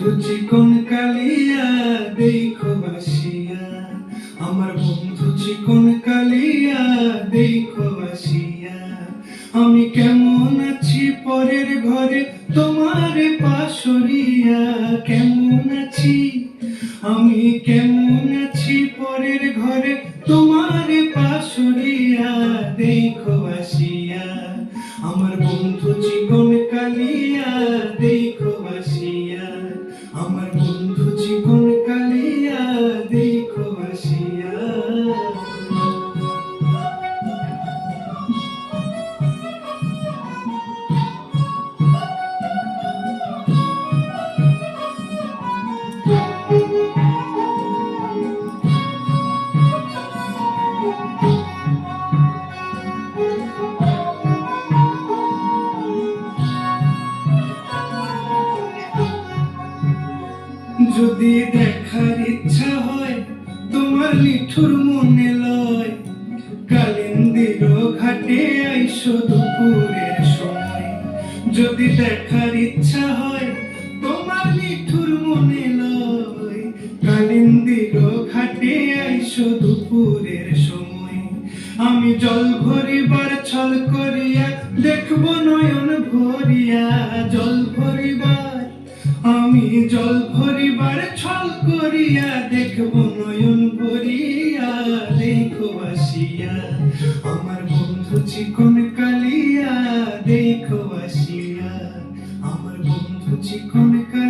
বন্ধু চিকন কালিয়া দেখো আসিয়া, আমার বন্ধু চিকন কালিয়া দেখো আসিয়া। আমি কেমন আছি পরের ঘরে তোমার পাশরিয়া, কেমন আছি আমি কেমন আছি পরের ঘরে তোমার পাশরিয়া দেখো আসিয়া। আমার বন্ধু চিকন কালিয়া দেখো আসিয়া, আমার বন্ধু চিকন কালিয়া দেখো আসিয়া। যদি দেখার ইচ্ছা হয় তোমার নিঠুর মনে লয়, কালিন্দির ঘাটে আইসো দুপুরের সময়। যদি দেখার ইচ্ছা হয় তোমার নিঠুর মনে লয়, কালিন্দির ঘাটে আইসো দুপুরের সময়। আমি জল ভরিবার ছল করিয়া দেখবো নয়ন ভরিয়া, জল ভরিবার আমি জল ভরিবার ছল করিয়া দেখব নয়ন ভরিয়া দেখো আসিয়া। আমার বন্ধু চিকন কালিয়া দেখো আসিয়া, আমার বন্ধু চিকন কালিয়া।